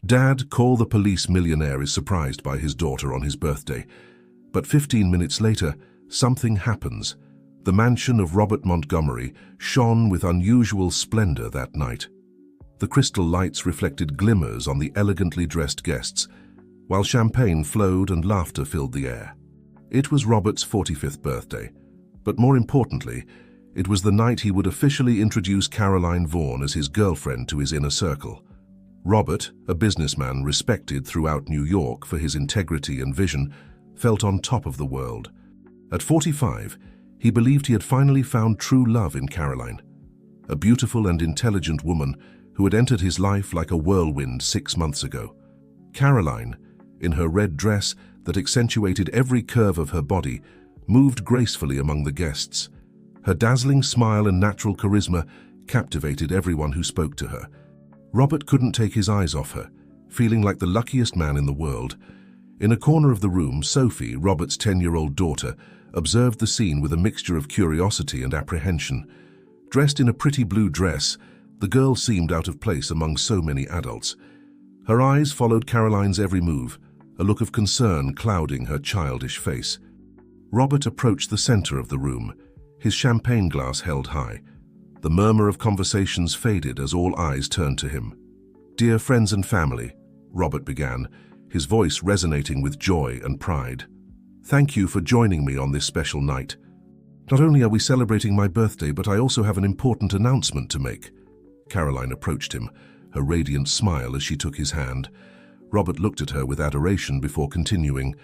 Dad, call the police. Millionaire is surprised by his daughter on his birthday. But 15 minutes later, something happens. The mansion of Robert Montgomery shone with unusual splendor that night. The crystal lights reflected glimmers on the elegantly dressed guests, while champagne flowed and laughter filled the air. It was Robert's 45th birthday, but more importantly, it was the night he would officially introduce Caroline Vaughan as his girlfriend to his inner circle. Robert, a businessman respected throughout New York for his integrity and vision, felt on top of the world. At 45, he believed he had finally found true love in Caroline, a beautiful and intelligent woman who had entered his life like a whirlwind 6 months ago. Caroline, in her red dress that accentuated every curve of her body, moved gracefully among the guests. Her dazzling smile and natural charisma captivated everyone who spoke to her. Robert couldn't take his eyes off her, feeling like the luckiest man in the world. In a corner of the room, Sophie, Robert's 10-year-old daughter, observed the scene with a mixture of curiosity and apprehension. Dressed in a pretty blue dress, the girl seemed out of place among so many adults. Her eyes followed Caroline's every move, a look of concern clouding her childish face. Robert approached the center of the room, his champagne glass held high. The murmur of conversations faded as all eyes turned to him. "Dear friends and family," Robert began, his voice resonating with joy and pride. "Thank you for joining me on this special night. Not only are we celebrating my birthday, but I also have an important announcement to make." Caroline approached him, her radiant smile as she took his hand. Robert looked at her with adoration before continuing,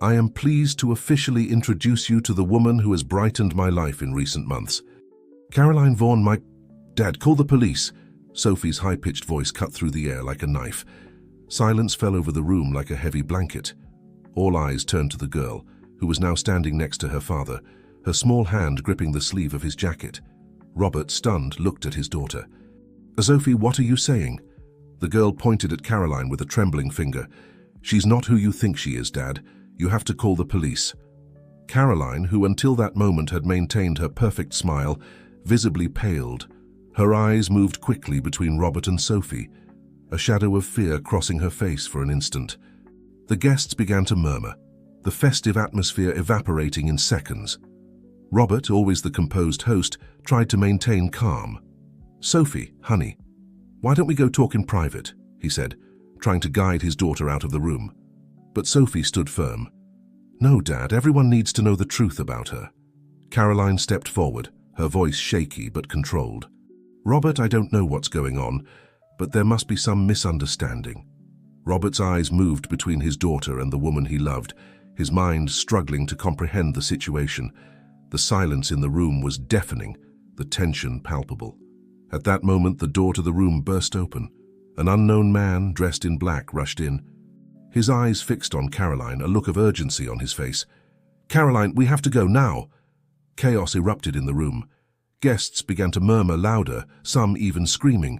"I am pleased to officially introduce you to the woman who has brightened my life in recent months. Caroline Vaughan, my..." "Dad, call the police." Sophie's high-pitched voice cut through the air like a knife. Silence fell over the room like a heavy blanket. All eyes turned to the girl, who was now standing next to her father, her small hand gripping the sleeve of his jacket. Robert, stunned, looked at his daughter. "Sophie, what are you saying?" The girl pointed at Caroline with a trembling finger. "She's not who you think she is, Dad. You have to call the police." Caroline, who until that moment had maintained her perfect smile, visibly paled. Her eyes moved quickly between Robert and Sophie, a shadow of fear crossing her face for an instant. The guests began to murmur, the festive atmosphere evaporating in seconds. Robert, always the composed host, tried to maintain calm. "Sophie, honey, why don't we go talk in private?" he said, trying to guide his daughter out of the room. But Sophie stood firm. "No, Dad, everyone needs to know the truth about her." Caroline stepped forward, her voice shaky but controlled. "Robert, I don't know what's going on, but there must be some misunderstanding." Robert's eyes moved between his daughter and the woman he loved, his mind struggling to comprehend the situation. The silence in the room was deafening, the tension palpable. At that moment, the door to the room burst open. An unknown man, dressed in black, rushed in. His eyes fixed on Caroline, a look of urgency on his face. "Caroline, we have to go now." Chaos erupted in the room. Guests began to murmur louder, some even screaming.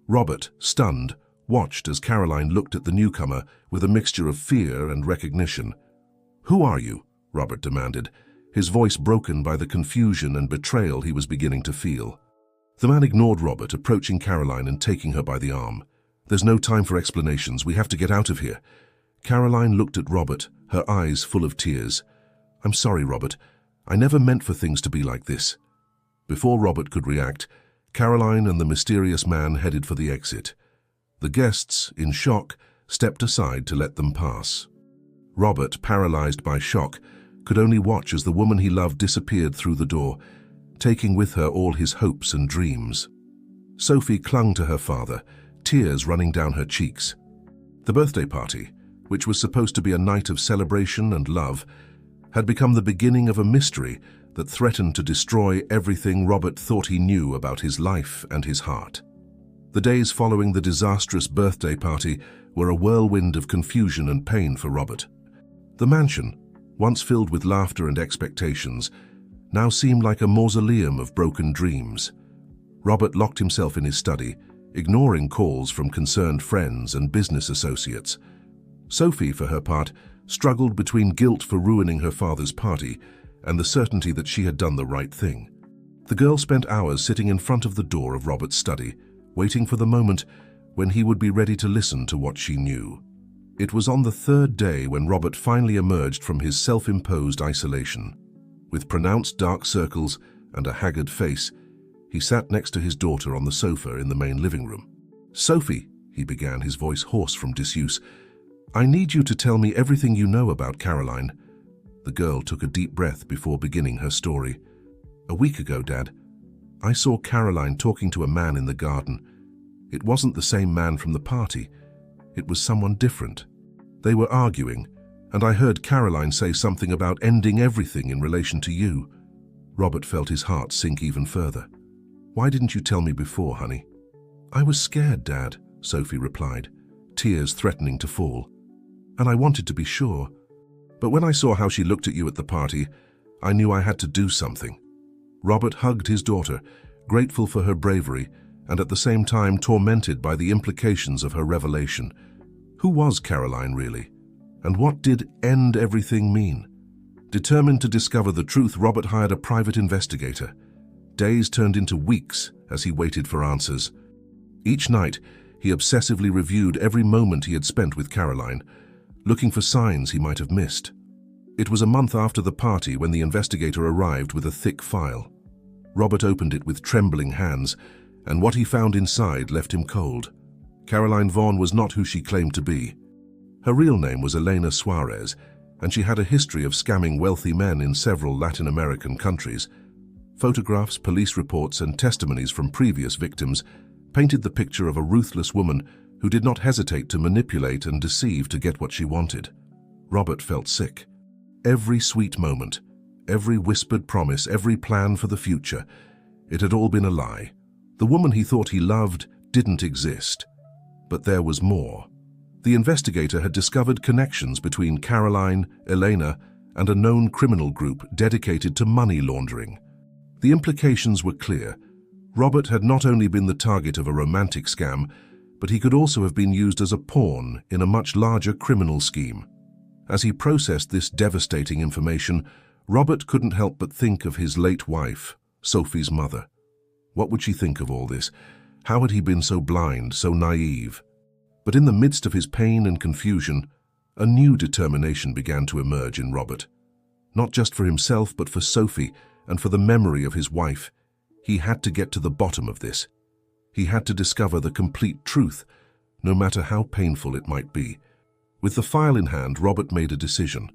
Robert, stunned, watched as Caroline looked at the newcomer with a mixture of fear and recognition. "Who are you?" Robert demanded, his voice broken by the confusion and betrayal he was beginning to feel. The man ignored Robert, approaching Caroline and taking her by the arm. "There's no time for explanations. We have to get out of here." Caroline looked at Robert, her eyes full of tears. "I'm sorry, Robert. I never meant for things to be like this." Before Robert could react, Caroline and the mysterious man headed for the exit. The guests, in shock, stepped aside to let them pass. Robert, paralyzed by shock, could only watch as the woman he loved disappeared through the door, taking with her all his hopes and dreams. Sophie clung to her father, tears running down her cheeks. The birthday party, which was supposed to be a night of celebration and love, had become the beginning of a mystery that threatened to destroy everything Robert thought he knew about his life and his heart. The days following the disastrous birthday party were a whirlwind of confusion and pain for Robert. The mansion, once filled with laughter and expectations, now seemed like a mausoleum of broken dreams. Robert locked himself in his study, ignoring calls from concerned friends and business associates. Sophie, for her part, struggled between guilt for ruining her father's party and the certainty that she had done the right thing. The girl spent hours sitting in front of the door of Robert's study, waiting for the moment when he would be ready to listen to what she knew. It was on the third day when Robert finally emerged from his self-imposed isolation. With pronounced dark circles and a haggard face, he sat next to his daughter on the sofa in the main living room. "Sophie," he began, his voice hoarse from disuse, "I need you to tell me everything you know about Caroline." The girl took a deep breath before beginning her story. "A week ago, Dad, I saw Caroline talking to a man in the garden. It wasn't the same man from the party. It was someone different. They were arguing, and I heard Caroline say something about ending everything in relation to you." Robert felt his heart sink even further. "Why didn't you tell me before, honey?" "I was scared, Dad," Sophie replied, tears threatening to fall. "And I wanted to be sure. But when I saw how she looked at you at the party, I knew I had to do something." Robert hugged his daughter, grateful for her bravery, and at the same time tormented by the implications of her revelation. Who was Caroline really? And what did end everything mean? Determined to discover the truth, Robert hired a private investigator. Days turned into weeks as he waited for answers. Each night, he obsessively reviewed every moment he had spent with Caroline, looking for signs he might have missed. It was a month after the party when the investigator arrived with a thick file. Robert opened it with trembling hands, and what he found inside left him cold. Caroline Vaughn was not who she claimed to be. Her real name was Elena Suarez, and she had a history of scamming wealthy men in several Latin American countries. Photographs, police reports, and testimonies from previous victims painted the picture of a ruthless woman who did not hesitate to manipulate and deceive to get what she wanted. Robert felt sick. Every sweet moment, every whispered promise, every plan for the future, it had all been a lie. The woman he thought he loved didn't exist. But there was more. The investigator had discovered connections between Caroline, Elena, and a known criminal group dedicated to money laundering. The implications were clear. Robert had not only been the target of a romantic scam, but he could also have been used as a pawn in a much larger criminal scheme. As he processed this devastating information, Robert couldn't help but think of his late wife, Sophie's mother. What would she think of all this? How had he been so blind, so naive? But in the midst of his pain and confusion, a new determination began to emerge in Robert. Not just for himself, but for Sophie and for the memory of his wife. He had to get to the bottom of this. He had to discover the complete truth, no matter how painful it might be. With the file in hand, Robert made a decision.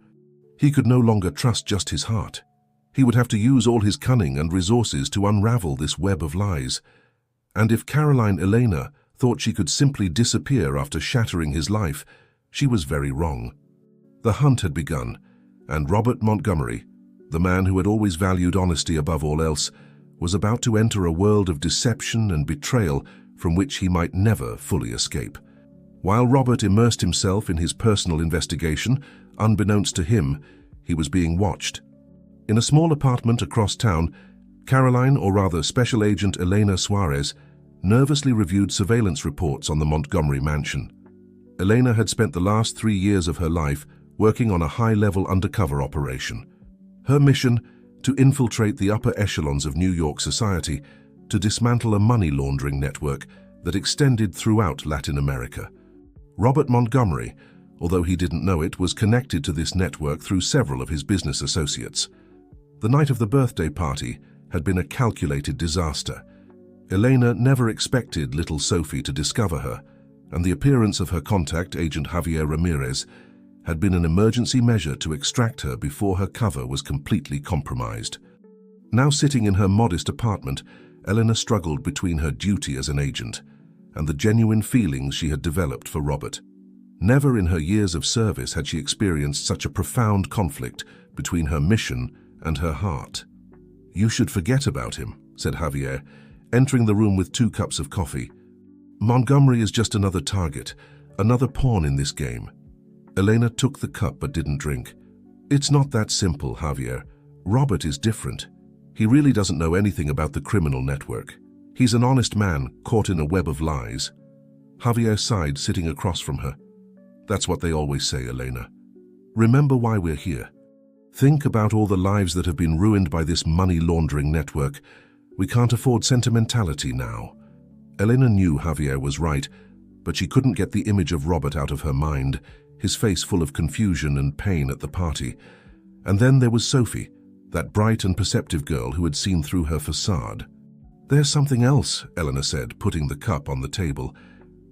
He could no longer trust just his heart. He would have to use all his cunning and resources to unravel this web of lies. And if Caroline Elena thought she could simply disappear after shattering his life, she was very wrong. The hunt had begun, and Robert Montgomery, the man who had always valued honesty above all else, was about to enter a world of deception and betrayal from which he might never fully escape. While Robert immersed himself in his personal investigation, unbeknownst to him, he was being watched. In a small apartment across town, Caroline, or rather Special Agent Elena Suarez, nervously reviewed surveillance reports on the Montgomery mansion. Elena had spent the last 3 years of her life working on a high-level undercover operation. Her mission, to infiltrate the upper echelons of New York society, to dismantle a money laundering network that extended throughout Latin America. Robert Montgomery, although he didn't know it, was connected to this network through several of his business associates. The night of the birthday party had been a calculated disaster. Elena never expected little Sophie to discover her, and the appearance of her contact, Agent Javier Ramirez, had been an emergency measure to extract her before her cover was completely compromised. Now sitting in her modest apartment, Elena struggled between her duty as an agent and the genuine feelings she had developed for Robert. Never in her years of service had she experienced such a profound conflict between her mission and her heart. "You should forget about him," said Javier, entering the room with 2 cups of coffee. "Montgomery is just another target, another pawn in this game." Elena took the cup but didn't drink. "It's not that simple, Javier. Robert is different. He really doesn't know anything about the criminal network. He's an honest man caught in a web of lies." Javier sighed, sitting across from her. "That's what they always say, Elena. Remember why we're here. Think about all the lives that have been ruined by this money laundering network. We can't afford sentimentality now." Elena knew Javier was right, but she couldn't get the image of Robert out of her mind, his face full of confusion and pain at the party. And then there was Sophie, that bright and perceptive girl who had seen through her facade. "There's something else," Eleanor said, putting the cup on the table.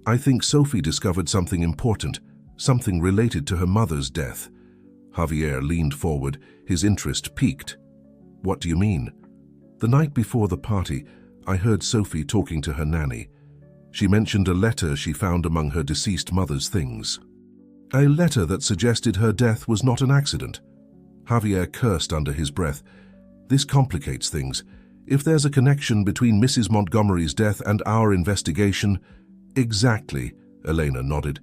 "I think Sophie discovered something important, something related to her mother's death." Javier leaned forward, his interest piqued. "What do you mean?" "The night before the party, I heard Sophie talking to her nanny. She mentioned a letter she found among her deceased mother's things. A letter that suggested her death was not an accident." Javier cursed under his breath. "This complicates things. If there's a connection between Mrs. Montgomery's death and our investigation—" "Exactly," Elena nodded.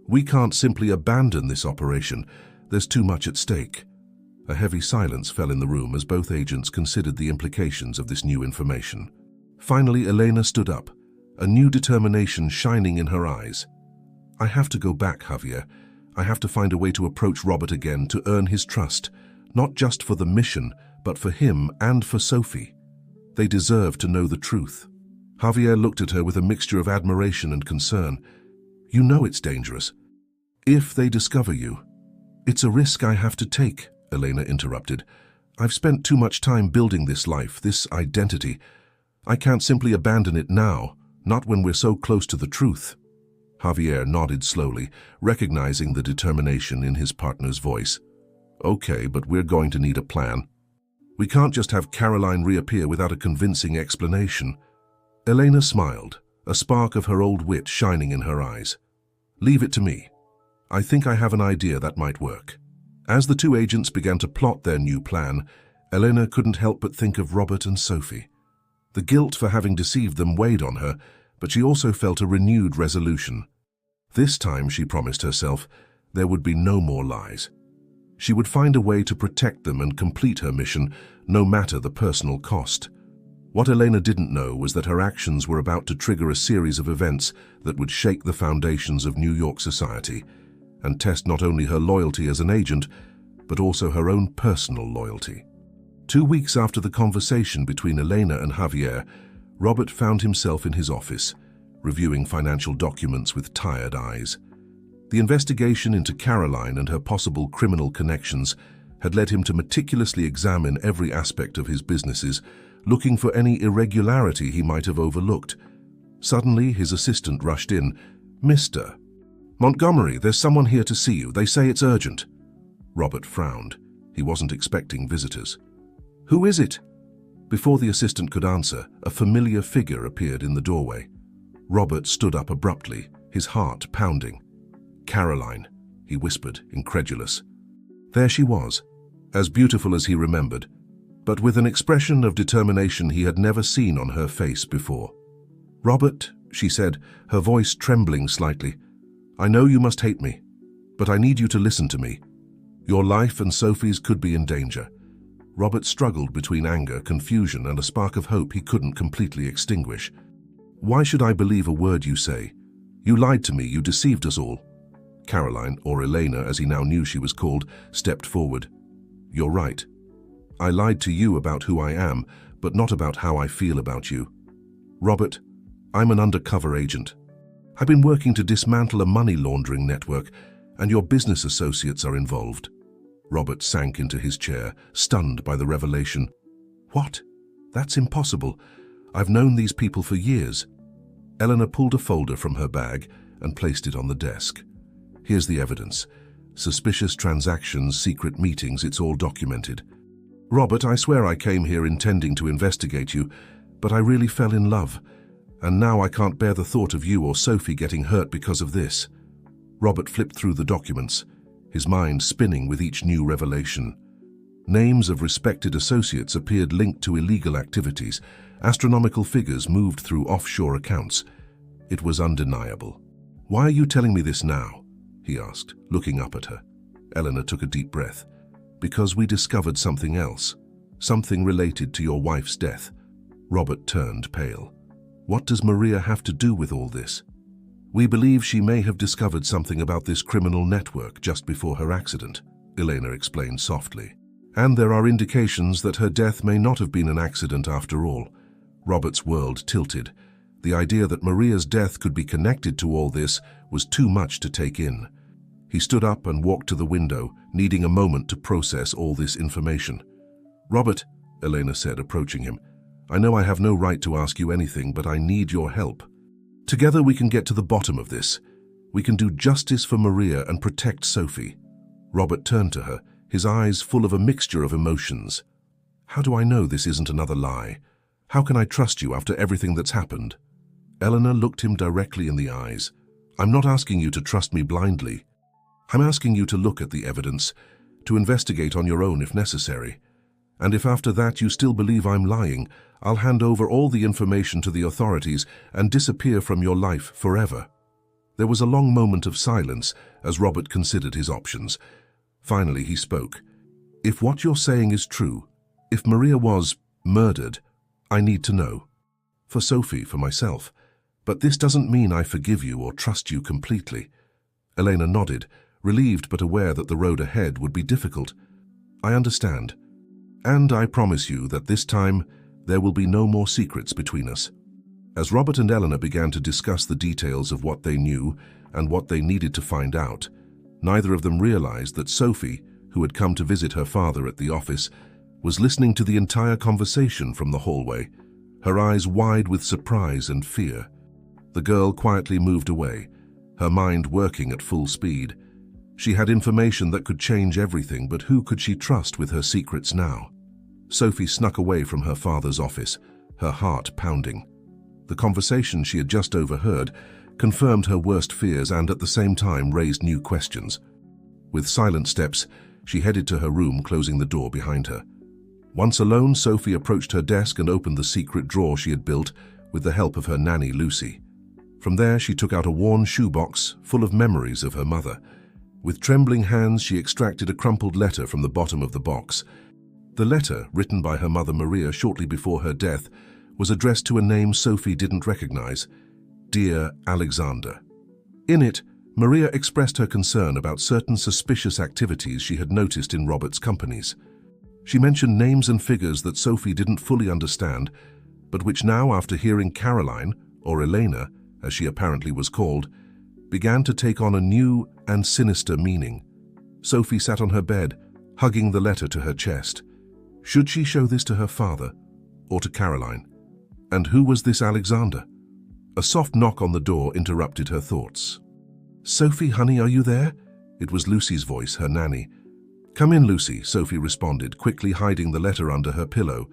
"We can't simply abandon this operation. There's too much at stake." A heavy silence fell in the room as both agents considered the implications of this new information. Finally, Elena stood up, a new determination shining in her eyes. "I have to go back, Javier. I have to find a way to approach Robert again, to earn his trust, not just for the mission, but for him and for Sophie. They deserve to know the truth." Javier looked at her with a mixture of admiration and concern. "You know it's dangerous. If they discover you—" "It's a risk I have to take," Elena interrupted. "I've spent too much time building this life, this identity. I can't simply abandon it now, not when we're so close to the truth." Javier nodded slowly, recognizing the determination in his partner's voice. "Okay, but we're going to need a plan. We can't just have Caroline reappear without a convincing explanation." Elena smiled, a spark of her old wit shining in her eyes. "Leave it to me. I think I have an idea that might work." As the two agents began to plot their new plan, Elena couldn't help but think of Robert and Sophie. The guilt for having deceived them weighed on her, but she also felt a renewed resolution. This time, she promised herself, there would be no more lies. She would find a way to protect them and complete her mission, no matter the personal cost. What Elena didn't know was that her actions were about to trigger a series of events that would shake the foundations of New York society and test not only her loyalty as an agent, but also her own personal loyalty. 2 weeks after the conversation between Elena and Javier, Robert found himself in his office, reviewing financial documents with tired eyes. The investigation into Caroline and her possible criminal connections had led him to meticulously examine every aspect of his businesses, looking for any irregularity he might have overlooked. Suddenly, his assistant rushed in. "Mr. Montgomery, there's someone here to see you. They say it's urgent." Robert frowned. He wasn't expecting visitors. "Who is it?" Before the assistant could answer, a familiar figure appeared in the doorway. Robert stood up abruptly, his heart pounding. "Caroline," he whispered, incredulous. There she was, as beautiful as he remembered, but with an expression of determination he had never seen on her face before. "Robert," she said, her voice trembling slightly, "I know you must hate me, but I need you to listen to me. Your life and Sophie's could be in danger." Robert struggled between anger, confusion, and a spark of hope he couldn't completely extinguish. "Why should I believe a word you say? You lied to me, you deceived us all." Caroline, or Elena as he now knew she was called, stepped forward. "You're right. I lied to you about who I am, but not about how I feel about you. Robert, I'm an undercover agent. I've been working to dismantle a money laundering network, and your business associates are involved." Robert sank into his chair, stunned by the revelation. "What? That's impossible. I've known these people for years." Eleanor pulled a folder from her bag and placed it on the desk. "Here's the evidence. Suspicious transactions, secret meetings, it's all documented. Robert, I swear I came here intending to investigate you, but I really fell in love, and now I can't bear the thought of you or Sophie getting hurt because of this." Robert flipped through the documents, his mind spinning with each new revelation. Names of respected associates appeared linked to illegal activities. Astronomical figures moved through offshore accounts. It was undeniable. "Why are you telling me this now?" he asked, looking up at her. Eleanor took a deep breath. "Because we discovered something else, something related to your wife's death." Robert turned pale. "What does Maria have to do with all this?" "We believe she may have discovered something about this criminal network just before her accident," Elena explained softly. "And there are indications that her death may not have been an accident after all." Robert's world tilted. The idea that Maria's death could be connected to all this was too much to take in. He stood up and walked to the window, needing a moment to process all this information. "Robert," Elena said, approaching him, "I know I have no right to ask you anything, but I need your help. Together we can get to the bottom of this. We can do justice for Maria and protect Sophie." Robert turned to her, his eyes full of a mixture of emotions. "How do I know this isn't another lie? How can I trust you after everything that's happened?" Eleanor looked him directly in the eyes. "I'm not asking you to trust me blindly. I'm asking you to look at the evidence, to investigate on your own if necessary. And if after that you still believe I'm lying, I'll hand over all the information to the authorities and disappear from your life forever." There was a long moment of silence as Robert considered his options. Finally he spoke. "If what you're saying is true, if Maria was murdered, I need to know. For Sophie, for myself. But this doesn't mean I forgive you or trust you completely." Elena nodded, relieved but aware that the road ahead would be difficult. "I understand. And I promise you that this time there will be no more secrets between us." As Robert and Eleanor began to discuss the details of what they knew and what they needed to find out, neither of them realized that Sophie, who had come to visit her father at the office, was listening to the entire conversation from the hallway, her eyes wide with surprise and fear. The girl quietly moved away, her mind working at full speed. She had information that could change everything, but who could she trust with her secrets now? Sophie snuck away from her father's office, her heart pounding. The conversation she had just overheard confirmed her worst fears and at the same time raised new questions. With silent steps, she headed to her room, closing the door behind her. Once alone, Sophie approached her desk and opened the secret drawer she had built with the help of her nanny, Lucy. From there, she took out a worn shoebox full of memories of her mother. With trembling hands, she extracted a crumpled letter from the bottom of the box. The letter, written by her mother Maria shortly before her death, was addressed to a name Sophie didn't recognize: Dear Alexander. In it, Maria expressed her concern about certain suspicious activities she had noticed in Robert's companies. She mentioned names and figures that Sophie didn't fully understand, but which now, after hearing Caroline, or Elena, as she apparently was called, began to take on a new and sinister meaning. Sophie sat on her bed, hugging the letter to her chest. Should she show this to her father, or to Caroline? And who was this Alexander? A soft knock on the door interrupted her thoughts. "Sophie, honey, are you there?" It was Lucy's voice, her nanny. "Come in, Lucy," Sophie responded, quickly hiding the letter under her pillow.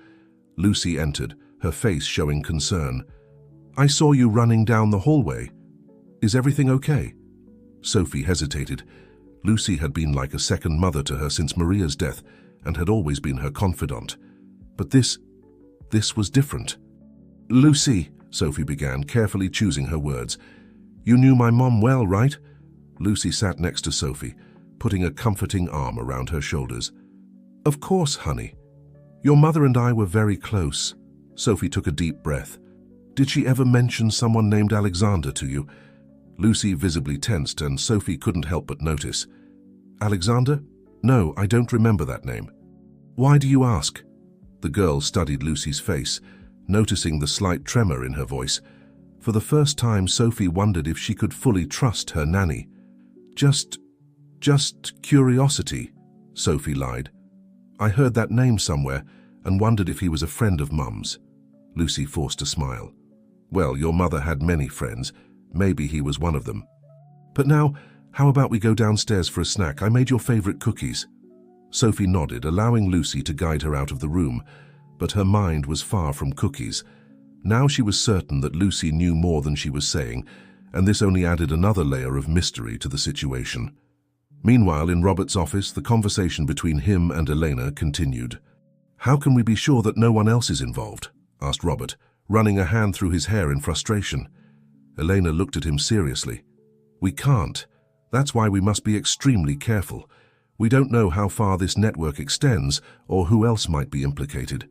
Lucy entered, her face showing concern. "I saw you running down the hallway. Is everything okay?" Sophie hesitated. Lucy had been like a second mother to her since Maria's death and had always been her confidant. But this was different. "Lucy," Sophie began, carefully choosing her words. "You knew my mom well, right?" Lucy sat next to Sophie, putting a comforting arm around her shoulders. "Of course, honey. Your mother and I were very close." Sophie took a deep breath. "Did she ever mention someone named Alexander to you?" Lucy visibly tensed, and Sophie couldn't help but notice. "Alexander? No, I don't remember that name." "Why do you ask?" The girl studied Lucy's face, noticing the slight tremor in her voice. For the first time, Sophie wondered if she could fully trust her nanny. Just curiosity," Sophie lied. "I heard that name somewhere and wondered if he was a friend of Mum's." Lucy forced a smile. "Well, your mother had many friends. Maybe he was one of them. But now, how about we go downstairs for a snack? I made your favorite cookies." Sophie nodded, allowing Lucy to guide her out of the room, but her mind was far from cookies. Now she was certain that Lucy knew more than she was saying, and this only added another layer of mystery to the situation. Meanwhile, in Robert's office, the conversation between him and Elena continued. "How can we be sure that no one else is involved?" asked Robert, running a hand through his hair in frustration. Elena looked at him seriously. "We can't. That's why we must be extremely careful. We don't know how far this network extends or who else might be implicated."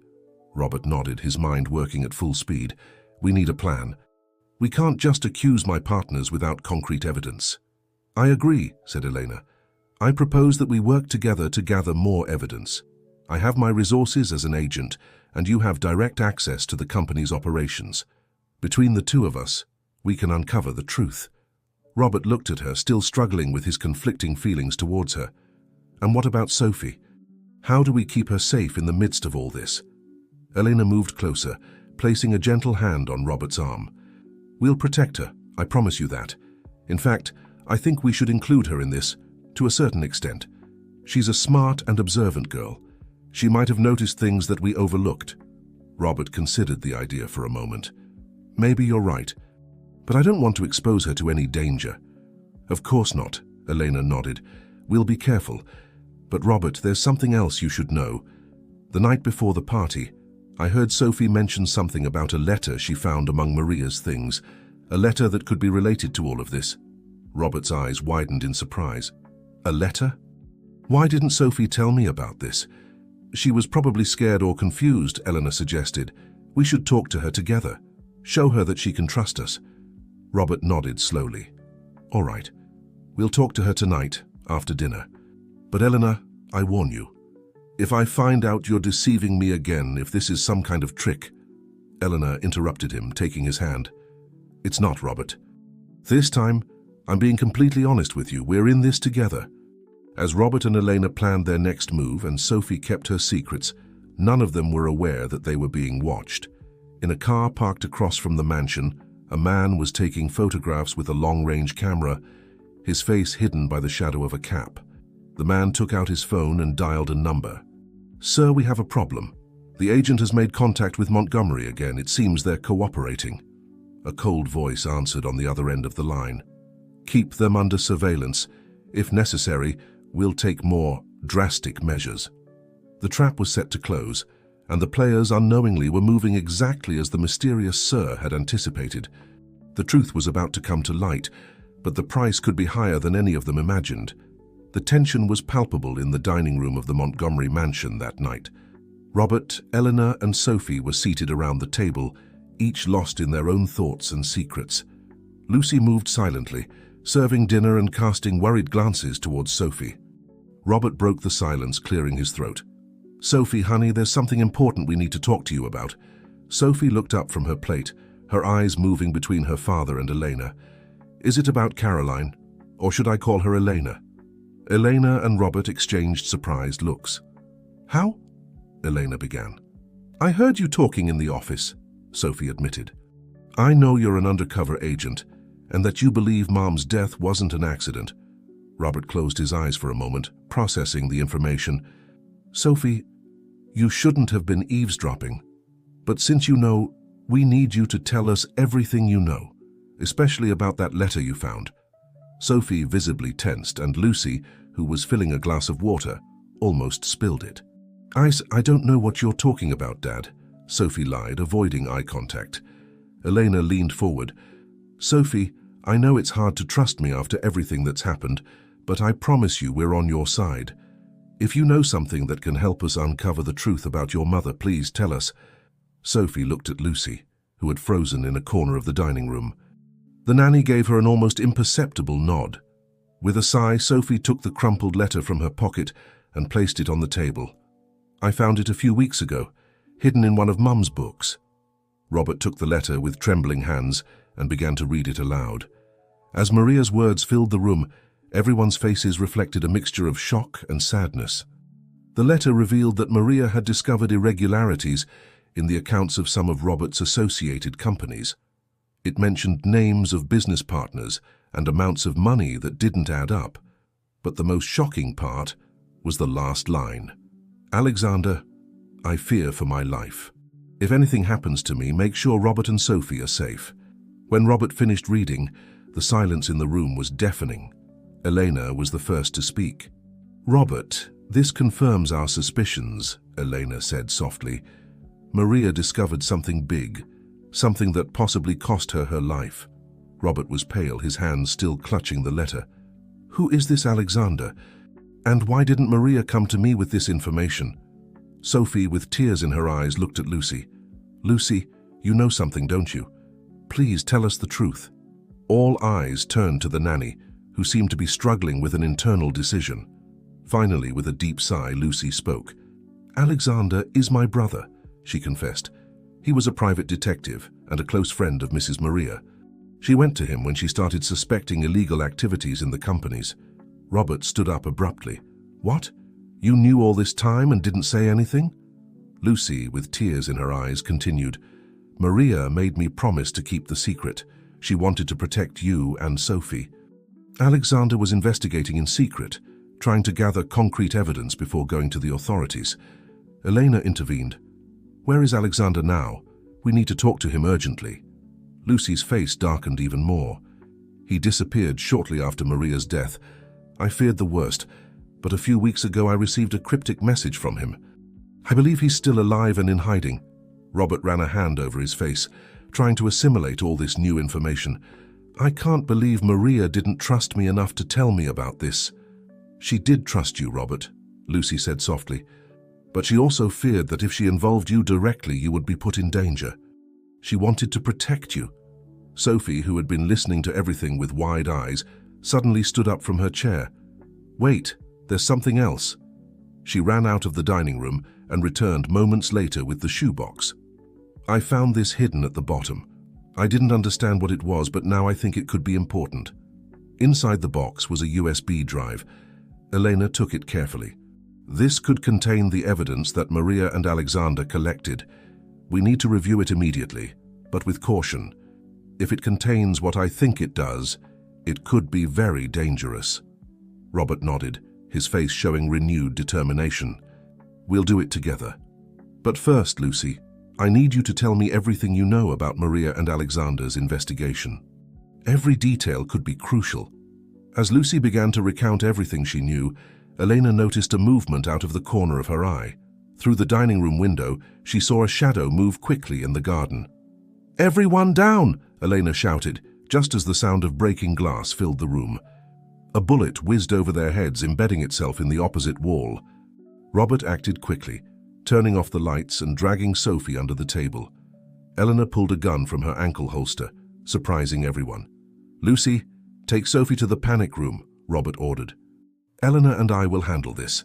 Robert nodded, his mind working at full speed. "We need a plan. We can't just accuse my partners without concrete evidence." "I agree," said Elena. "I propose that we work together to gather more evidence. I have my resources as an agent, and you have direct access to the company's operations. Between the two of us, we can uncover the truth." Robert looked at her, still struggling with his conflicting feelings towards her. "And what about Sophie? How do we keep her safe in the midst of all this?" Elena moved closer, placing a gentle hand on Robert's arm. "We'll protect her, I promise you that. In fact, I think we should include her in this, to a certain extent. She's a smart and observant girl. She might have noticed things that we overlooked." Robert considered the idea for a moment. "Maybe you're right, but I don't want to expose her to any danger." "Of course not," Elena nodded. "We'll be careful. But Robert, there's something else you should know. The night before the party, I heard Sophie mention something about a letter she found among Maria's things, a letter that could be related to all of this." Robert's eyes widened in surprise. "A letter? Why didn't Sophie tell me about this?" "She was probably scared or confused," Eleanor suggested. "We should talk to her together. Show her that she can trust us." Robert nodded slowly. "All right. We'll talk to her tonight, after dinner. But Eleanor, I warn you. If I find out you're deceiving me again, if this is some kind of trick—" Eleanor interrupted him, taking his hand. "It's not, Robert. This time, I'm being completely honest with you. We're in this together." As Robert and Elena planned their next move and Sophie kept her secrets, none of them were aware that they were being watched. In a car parked across from the mansion, a man was taking photographs with a long-range camera, his face hidden by the shadow of a cap. The man took out his phone and dialed a number. "Sir, we have a problem. The agent has made contact with Montgomery again. It seems they're cooperating." A cold voice answered on the other end of the line. "Keep them under surveillance. If necessary, we'll take more drastic measures." The trap was set to close, and the players unknowingly were moving exactly as the mysterious Sir had anticipated. The truth was about to come to light, but the price could be higher than any of them imagined. The tension was palpable in the dining room of the Montgomery mansion that night. Robert, Eleanor, and Sophie were seated around the table, each lost in their own thoughts and secrets. Lucy moved silently, serving dinner and casting worried glances towards Sophie. Robert broke the silence, clearing his throat. "Sophie, honey, there's something important we need to talk to you about." Sophie looked up from her plate, her eyes moving between her father and Elena. "Is it about Caroline? Or should I call her Elena?" Elena and Robert exchanged surprised looks. "How?" Elena began. "I heard you talking in the office," Sophie admitted. "I know you're an undercover agent, and that you believe Mom's death wasn't an accident." Robert closed his eyes for a moment, processing the information. "Sophie, you shouldn't have been eavesdropping. But since you know, we need you to tell us everything you know, especially about that letter you found." Sophie visibly tensed, and Lucy, who was filling a glass of water, almost spilled it. I don't know what you're talking about, Dad," Sophie lied, avoiding eye contact. Elena leaned forward. "Sophie, I know it's hard to trust me after everything that's happened, but I promise you we're on your side. If you know something that can help us uncover the truth about your mother, please tell us." Sophie looked at Lucy, who had frozen in a corner of the dining room. The nanny gave her an almost imperceptible nod. With a sigh, Sophie took the crumpled letter from her pocket and placed it on the table. "I found it a few weeks ago, hidden in one of Mum's books." Robert took the letter with trembling hands and began to read it aloud. As Maria's words filled the room, everyone's faces reflected a mixture of shock and sadness. The letter revealed that Maria had discovered irregularities in the accounts of some of Robert's associated companies. It mentioned names of business partners and amounts of money that didn't add up. But the most shocking part was the last line. "Alexander, I fear for my life. If anything happens to me, make sure Robert and Sophie are safe." When Robert finished reading, the silence in the room was deafening. Elena was the first to speak. "Robert, this confirms our suspicions," Elena said softly. "Maria discovered something big, something that possibly cost her her life." Robert was pale, his hands still clutching the letter. "Who is this Alexander? And why didn't Maria come to me with this information?" Sophie, with tears in her eyes, looked at Lucy. "Lucy, you know something, don't you? Please tell us the truth." All eyes turned to the nanny, who seemed to be struggling with an internal decision. Finally, with a deep sigh, Lucy spoke. "Alexander is my brother," she confessed. "He was a private detective, and a close friend of Mrs. Maria. She went to him when she started suspecting illegal activities in the companies. Robert stood up abruptly. "What? You knew all this time and didn't say anything?" Lucy, with tears in her eyes, continued, "Maria made me promise to keep the secret. She wanted to protect you and Sophie. Alexander was investigating in secret, trying to gather concrete evidence before going to the authorities. Elena intervened. Where is Alexander now? We need to talk to him urgently." Lucy's face darkened even more. "He disappeared shortly after Maria's death. I feared the worst, but a few weeks ago I received a cryptic message from him. I believe he's still alive and in hiding." Robert ran a hand over his face, trying to assimilate all this new information. "I can't believe Maria didn't trust me enough to tell me about this." "She did trust you, Robert," Lucy said softly, "but she also feared that if she involved you directly, you would be put in danger. She wanted to protect you." Sophie, who had been listening to everything with wide eyes, suddenly stood up from her chair. "Wait, there's something else." She ran out of the dining room and returned moments later with the shoebox. "I found this hidden at the bottom. I didn't understand what it was, but now I think it could be important." Inside the box was a USB drive. Elena took it carefully. "This could contain the evidence that Maria and Alexander collected. We need to review it immediately, but with caution. If it contains what I think it does, it could be very dangerous." Robert nodded, his face showing renewed determination. "We'll do it together. But first, Lucy, I need you to tell me everything you know about Maria and Alexander's investigation. Every detail could be crucial." As Lucy began to recount everything she knew, Elena noticed a movement out of the corner of her eye. Through the dining room window, she saw a shadow move quickly in the garden. "Everyone down!" Elena shouted, just as the sound of breaking glass filled the room. A bullet whizzed over their heads, embedding itself in the opposite wall. Robert acted quickly, turning off the lights and dragging Sophie under the table. Eleanor pulled a gun from her ankle holster, surprising everyone. "Lucy, take Sophie to the panic room," Robert ordered. "Eleanor and I will handle this."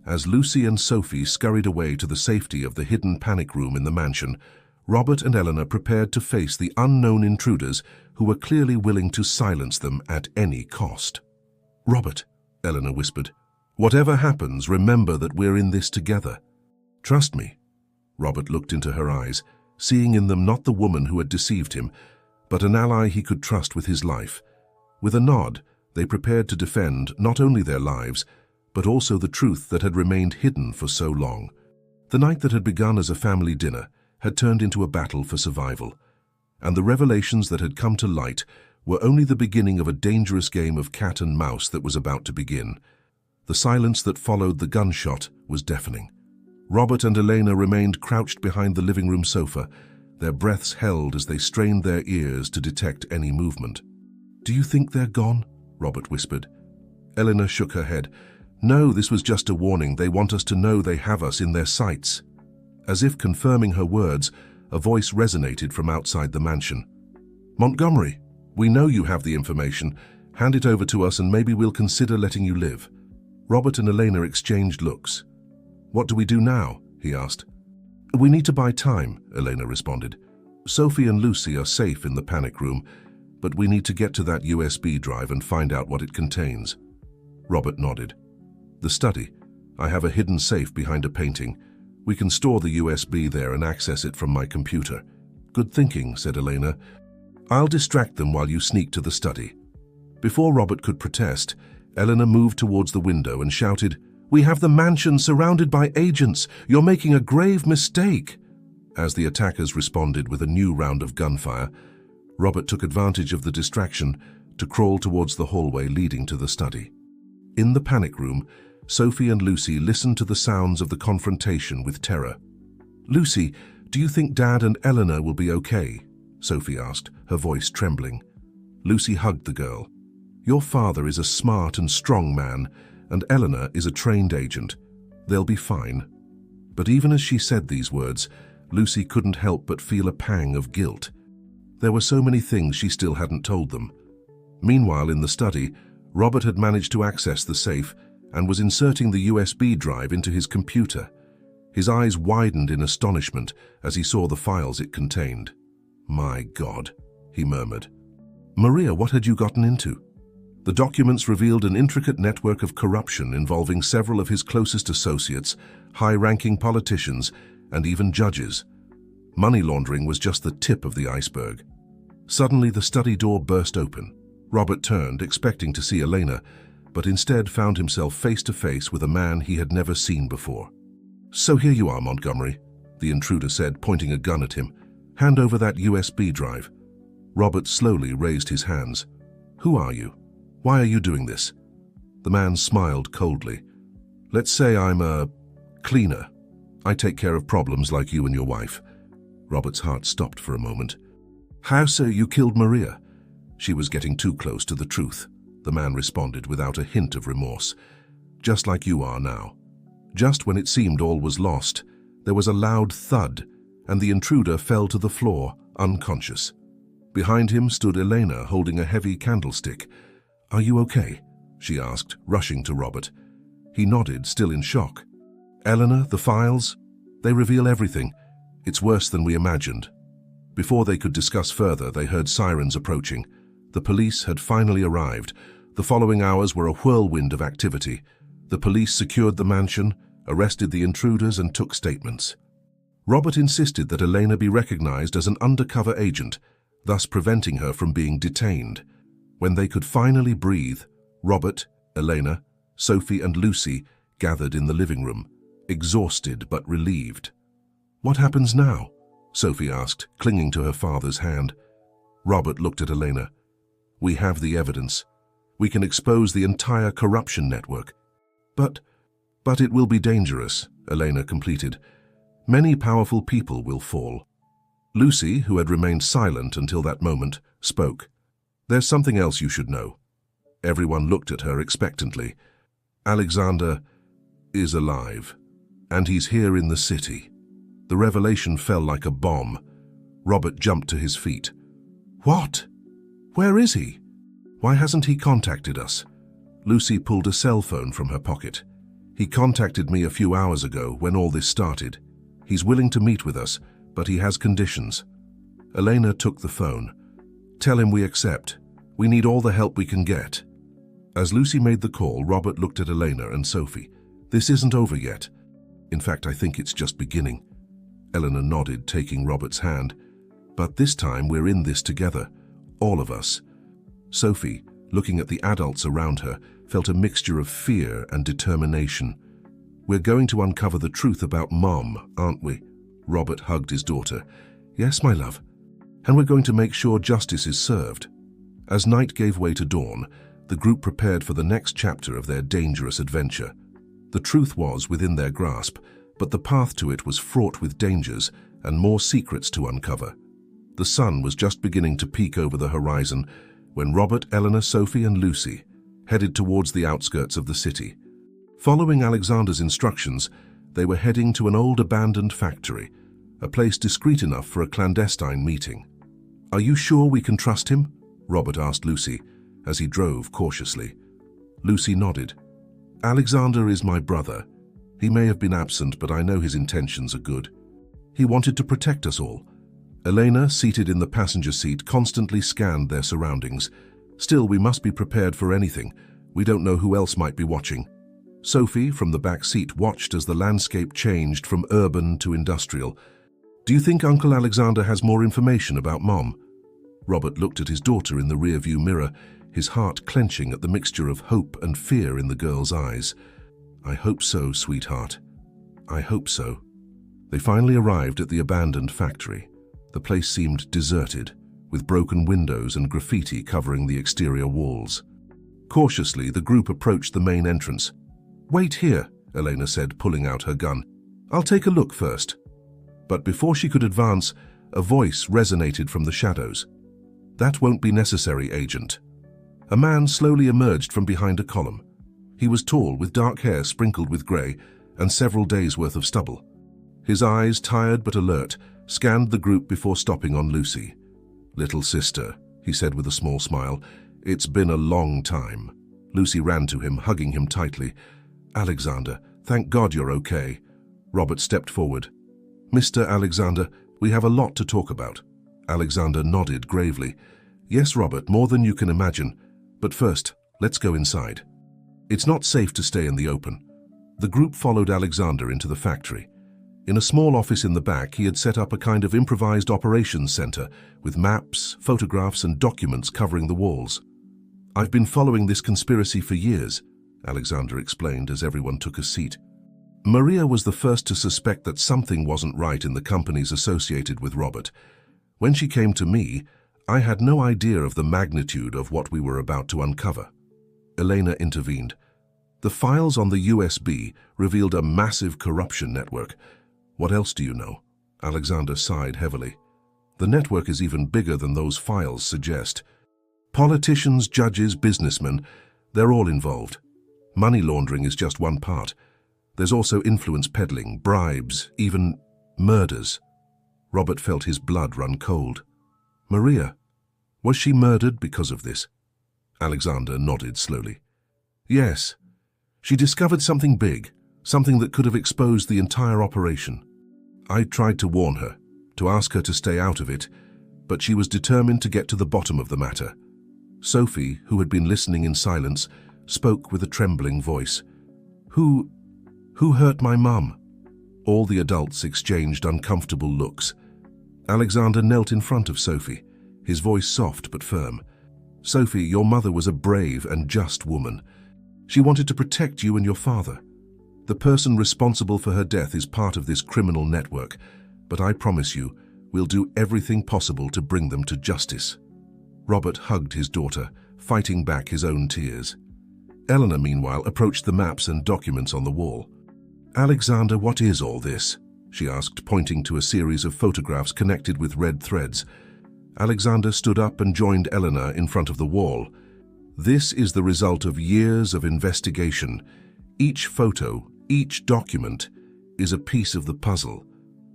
As Lucy and Sophie scurried away to the safety of the hidden panic room in the mansion, Robert and Eleanor prepared to face the unknown intruders who were clearly willing to silence them at any cost. "Robert," Eleanor whispered, "whatever happens, remember that we're in this together. Trust me." Robert looked into her eyes, seeing in them not the woman who had deceived him, but an ally he could trust with his life. With a nod, they prepared to defend not only their lives, but also the truth that had remained hidden for so long. The night that had begun as a family dinner had turned into a battle for survival, and the revelations that had come to light were only the beginning of a dangerous game of cat and mouse that was about to begin. The silence that followed the gunshot was deafening. Robert and Elena remained crouched behind the living room sofa, their breaths held as they strained their ears to detect any movement. "Do you think they're gone?" Robert whispered. Eleanor shook her head. "No, this was just a warning. They want us to know they have us in their sights." As if confirming her words, a voice resonated from outside the mansion. "Montgomery, we know you have the information. Hand it over to us and maybe we'll consider letting you live." Robert and Elena exchanged looks. "What do we do now?" he asked. "We need to buy time," Elena responded. "Sophie and Lucy are safe in the panic room, but we need to get to that USB drive and find out what it contains." Robert nodded. "The study. I have a hidden safe behind a painting. We can store the USB there and access it from my computer." "Good thinking," said Elena. "I'll distract them while you sneak to the study." Before Robert could protest, Eleanor moved towards the window and shouted, "We have the mansion surrounded by agents. You're making a grave mistake." As the attackers responded with a new round of gunfire, Robert took advantage of the distraction to crawl towards the hallway leading to the study. In the panic room, Sophie and Lucy listened to the sounds of the confrontation with terror. "Lucy, do you think Dad and Eleanor will be okay?" Sophie asked, her voice trembling. Lucy hugged the girl. "Your father is a smart and strong man, and Eleanor is a trained agent. They'll be fine." But even as she said these words, Lucy couldn't help but feel a pang of guilt. There were so many things she still hadn't told them. Meanwhile, in the study, Robert had managed to access the safe and was inserting the USB drive into his computer. His eyes widened in astonishment as he saw the files it contained. My God, he murmured. Maria, what had you gotten into? The documents revealed an intricate network of corruption involving several of his closest associates, high-ranking politicians, and even judges. Money laundering was just the tip of the iceberg. Suddenly, the study door burst open. Robert turned, expecting to see Elena, but instead found himself face to face with a man he had never seen before. "So here you are, Montgomery," the intruder said, pointing a gun at him. "Hand over that USB drive." Robert slowly raised his hands. "Who are you? Why are you doing this?" The man smiled coldly. "Let's say I'm a cleaner. I take care of problems like you and your wife." Robert's heart stopped for a moment. "How so you killed Maria?" "She was getting too close to the truth," the man responded without a hint of remorse. "Just like you are now." Just when it seemed all was lost, there was a loud thud, and the intruder fell to the floor, unconscious. Behind him stood Elena, holding a heavy candlestick. "Are you okay?" she asked, rushing to Robert. He nodded, still in shock. "Eleanor, the files? They reveal everything. It's worse than we imagined." Before they could discuss further, they heard sirens approaching. The police had finally arrived. The following hours were a whirlwind of activity. The police secured the mansion, arrested the intruders, and took statements. Robert insisted that Elena be recognized as an undercover agent, thus preventing her from being detained. When they could finally breathe, Robert, Elena, Sophie, and Lucy gathered in the living room, exhausted but relieved. "What happens now?" Sophie asked, clinging to her father's hand. Robert looked at Elena. "We have the evidence. We can expose the entire corruption network." But it will be dangerous," Elena completed. "Many powerful people will fall." Lucy, who had remained silent until that moment, spoke. "There's something else you should know." Everyone looked at her expectantly. "Alexander is alive, and he's here in the city." The revelation fell like a bomb. Robert jumped to his feet. "What? Where is he? Why hasn't he contacted us?" Lucy pulled a cell phone from her pocket. "He contacted me a few hours ago when all this started. He's willing to meet with us, but he has conditions." Elena took the phone. "Tell him we accept. We need all the help we can get." As Lucy made the call, Robert looked at Elena and Sophie. "This isn't over yet. In fact, I think it's just beginning." Elena nodded, taking Robert's hand. "But this time we're in this together, all of us." Sophie, looking at the adults around her, felt a mixture of fear and determination. "We're going to uncover the truth about Mom, aren't we?" Robert hugged his daughter. "Yes, my love. And we're going to make sure justice is served." As night gave way to dawn, the group prepared for the next chapter of their dangerous adventure. The truth was within their grasp, but the path to it was fraught with dangers and more secrets to uncover. The sun was just beginning to peek over the horizon when Robert, Eleanor, Sophie, and Lucy headed towards the outskirts of the city. Following Alexander's instructions, they were heading to an old abandoned factory, a place discreet enough for a clandestine meeting. "Are you sure we can trust him?" Robert asked Lucy as he drove cautiously. Lucy nodded. "Alexander is my brother. He may have been absent, but I know his intentions are good. He wanted to protect us all." Elena, seated in the passenger seat, constantly scanned their surroundings. "Still, we must be prepared for anything. We don't know who else might be watching." Sophie, from the back seat, watched as the landscape changed from urban to industrial. "Do you think Uncle Alexander has more information about Mom?" Robert looked at his daughter in the rearview mirror, his heart clenching at the mixture of hope and fear in the girl's eyes. "I hope so, sweetheart. I hope so." They finally arrived at the abandoned factory. The place seemed deserted, with broken windows and graffiti covering the exterior walls. Cautiously, the group approached the main entrance. "Wait here," Elena said, pulling out her gun. "I'll take a look first." But before she could advance, a voice resonated from the shadows. "That won't be necessary, Agent." A man slowly emerged from behind a column. He was tall, with dark hair sprinkled with grey, and several days' worth of stubble. His eyes, tired but alert, scanned the group before stopping on Lucy. "Little sister," he said with a small smile, "it's been a long time." Lucy ran to him, hugging him tightly. "Alexander, thank God you're okay." Robert stepped forward. "Mr. Alexander, we have a lot to talk about." Alexander nodded gravely. Yes, Robert, more than you can imagine. But first, let's go inside. It's not safe to stay in the open. The group followed Alexander into the factory. In a small office in the back, he had set up a kind of improvised operations center with maps, photographs, and documents covering the walls. I've been following this conspiracy for years, Alexander explained as everyone took a seat. Maria was the first to suspect that something wasn't right in the companies associated with Robert. When she came to me, I had no idea of the magnitude of what we were about to uncover. Elena intervened. The files on the USB revealed a massive corruption network. What else do you know? Alexander sighed heavily. The network is even bigger than those files suggest. Politicians, judges, businessmen, they're all involved. Money laundering is just one part. There's also influence peddling, bribes, even murders. Robert felt his blood run cold. Maria, was she murdered because of this? Alexander nodded slowly. Yes. She discovered something big, something that could have exposed the entire operation. I tried to warn her, to ask her to stay out of it, but she was determined to get to the bottom of the matter. Sophie, who had been listening in silence, spoke with a trembling voice. Who hurt my mum? All the adults exchanged uncomfortable looks. Alexander knelt in front of Sophie, his voice soft but firm. Sophie, your mother was a brave and just woman. She wanted to protect you and your father. The person responsible for her death is part of this criminal network, but I promise you, we'll do everything possible to bring them to justice. Robert hugged his daughter, fighting back his own tears. Eleanor, meanwhile, approached the maps and documents on the wall. Alexander, what is all this? She asked, pointing to a series of photographs connected with red threads. Alexander stood up and joined Eleanor in front of the wall. This is the result of years of investigation. Each photo, each document, is a piece of the puzzle.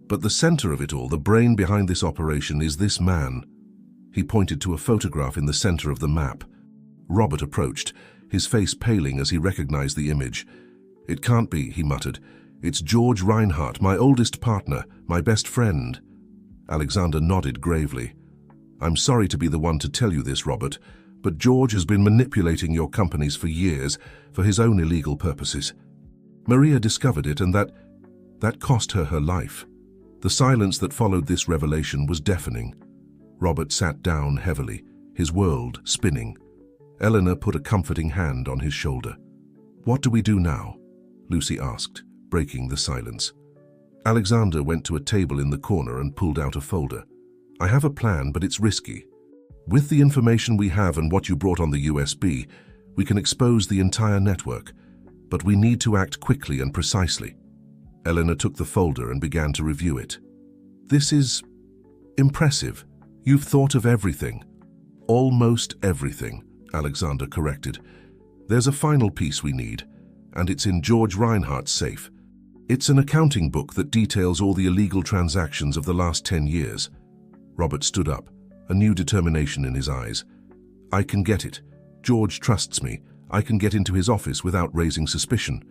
But the center of it all, the brain behind this operation, is this man. He pointed to a photograph in the center of the map. Robert approached, his face paling as he recognized the image. It can't be, he muttered. It's George Reinhardt, my oldest partner, my best friend. Alexander nodded gravely. I'm sorry to be the one to tell you this, Robert, but George has been manipulating your companies for years for his own illegal purposes. Maria discovered it, and that cost her her life. The silence that followed this revelation was deafening. Robert sat down heavily, his world spinning. Eleanor put a comforting hand on his shoulder. What do we do now? Lucy asked, breaking the silence. Alexander went to a table in the corner and pulled out a folder. I have a plan, but it's risky. With the information we have and what you brought on the USB, we can expose the entire network, but we need to act quickly and precisely. Eleanor took the folder and began to review it. This is impressive. You've thought of everything. Almost everything, Alexander corrected. There's a final piece we need, and it's in George Reinhardt's safe. It's an accounting book that details all the illegal transactions of the last 10 years. Robert stood up, a new determination in his eyes. I can get it. George trusts me. I can get into his office without raising suspicion.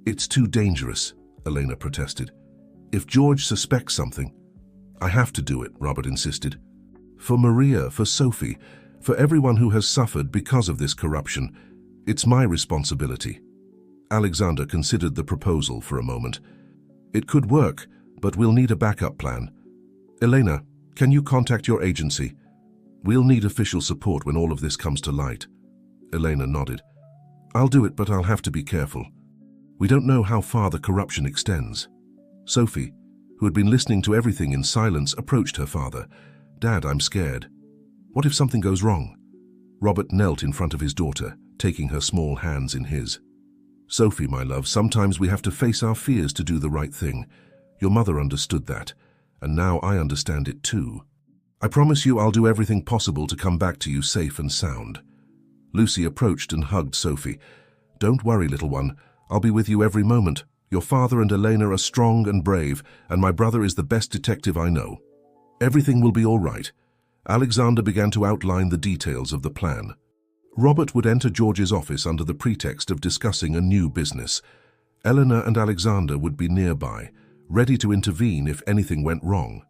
It's too dangerous, Elena protested. If George suspects something, I have to do it, Robert insisted. For Maria, for Sophie, for everyone who has suffered because of this corruption, it's my responsibility. Alexander considered the proposal for a moment. It could work, but we'll need a backup plan. Elena, can you contact your agency? We'll need official support when all of this comes to light. Elena nodded. I'll do it, but I'll have to be careful. We don't know how far the corruption extends. Sophie, who had been listening to everything in silence, approached her father. Dad, I'm scared. What if something goes wrong? Robert knelt in front of his daughter, taking her small hands in his. Sophie, my love, sometimes we have to face our fears to do the right thing. Your mother understood that, and now I understand it too. I promise you I'll do everything possible to come back to you safe and sound. Lucy approached and hugged Sophie. Don't worry, little one. I'll be with you every moment. Your father and Elena are strong and brave, and my brother is the best detective I know. Everything will be all right. Alexander began to outline the details of the plan. Robert would enter George's office under the pretext of discussing a new business. Eleanor and Alexander would be nearby, ready to intervene if anything went wrong.